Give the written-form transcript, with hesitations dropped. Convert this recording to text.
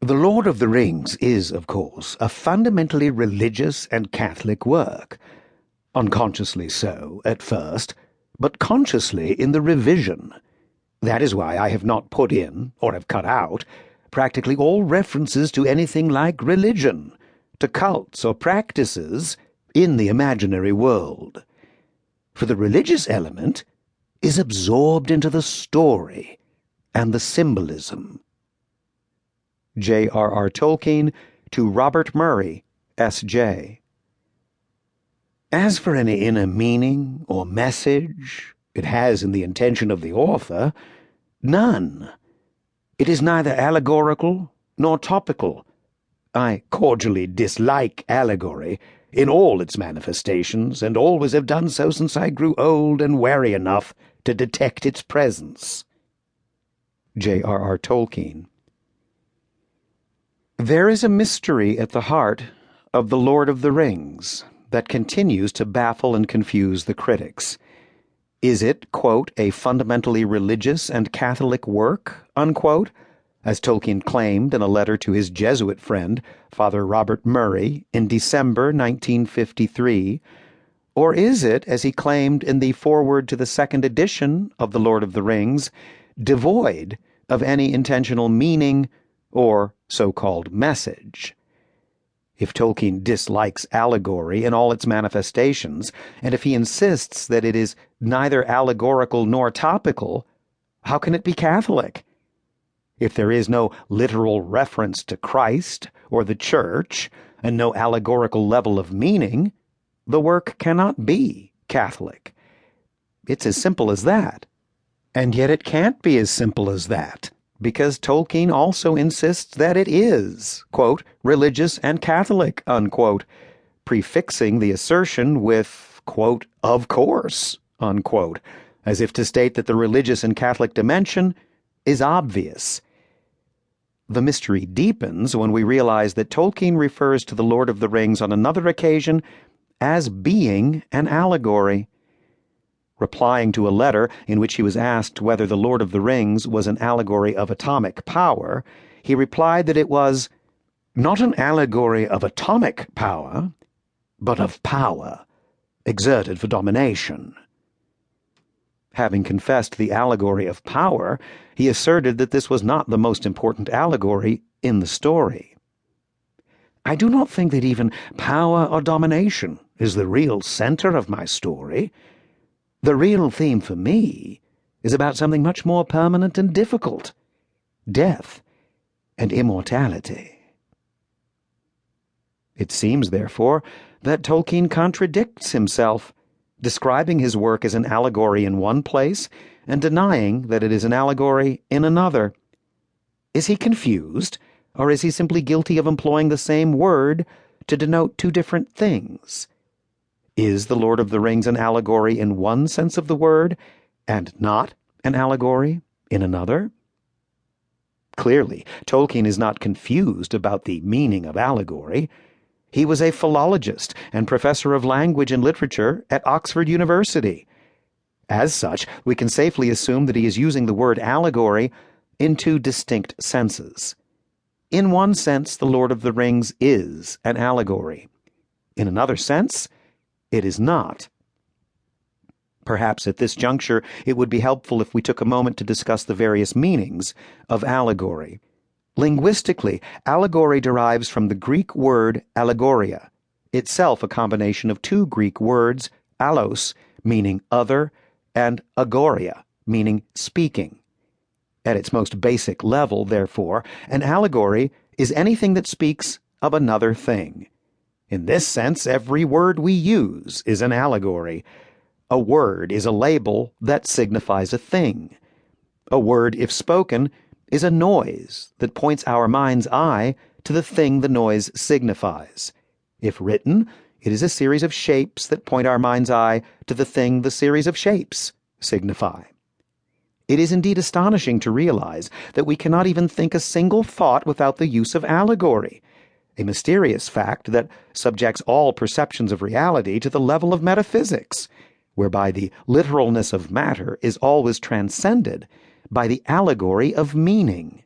The Lord of the Rings is, of course, a fundamentally religious and Catholic work. Unconsciously so, at first, but consciously in the revision. That is why I have not put in, or have cut out, practically all references to anything like religion, to cults or practices in the imaginary world. For the religious element is absorbed into the story and the symbolism. J.R.R. Tolkien to Robert Murray, S.J. As for any inner meaning or message it has in the intention of the author, none. It is neither allegorical nor topical. I cordially dislike allegory in all its manifestations, and always have done so since I grew old and wary enough to detect its presence. J.R.R. Tolkien. There is a mystery at the heart of The Lord of the Rings that continues to baffle and confuse the critics. Is it, quote, a fundamentally religious and Catholic work, unquote, as Tolkien claimed in a letter to his Jesuit friend, Father Robert Murray, in December 1953, or is it, as he claimed in the foreword to the second edition of The Lord of the Rings, devoid of any intentional meaning or so-called message? If Tolkien dislikes allegory in all its manifestations, and if he insists that it is neither allegorical nor topical, how can it be Catholic? If there is no literal reference to Christ or the Church, and no allegorical level of meaning, the work cannot be Catholic. It's as simple as that. And yet it can't be as simple as that, because Tolkien also insists that it is, quote, religious and Catholic, unquote, prefixing the assertion with, quote, of course, unquote, as if to state that the religious and Catholic dimension is obvious. The mystery deepens when we realize that Tolkien refers to The Lord of the Rings on another occasion as being an allegory. Replying to a letter in which he was asked whether The Lord of the Rings was an allegory of atomic power, he replied that it was not an allegory of atomic power, but of power, exerted for domination. Having confessed the allegory of power, he asserted that this was not the most important allegory in the story. I do not think that even power or domination is the real center of my story. The real theme for me is about something much more permanent and difficult: death and immortality. It seems, therefore, that Tolkien contradicts himself, describing his work as an allegory in one place and denying that it is an allegory in another. Is he confused, or is he simply guilty of employing the same word to denote two different things? Is The Lord of the Rings an allegory in one sense of the word, and not an allegory in another? Clearly, Tolkien is not confused about the meaning of allegory. He was a philologist and professor of language and literature at Oxford University. As such, we can safely assume that he is using the word allegory in two distinct senses. In one sense, The Lord of the Rings is an allegory. In another sense, it is not. Perhaps at this juncture it would be helpful if we took a moment to discuss the various meanings of allegory. Linguistically, allegory derives from the Greek word allegoria, itself a combination of two Greek words, allos, meaning other, and agoria, meaning speaking. At its most basic level, therefore, an allegory is anything that speaks of another thing. In this sense, every word we use is an allegory. A word is a label that signifies a thing. A word, if spoken, is a noise that points our mind's eye to the thing the noise signifies. If written, it is a series of shapes that point our mind's eye to the thing the series of shapes signify. It is indeed astonishing to realize that we cannot even think a single thought without the use of allegory, a mysterious fact that subjects all perceptions of reality to the level of metaphysics, whereby the literalness of matter is always transcended by the allegory of meaning.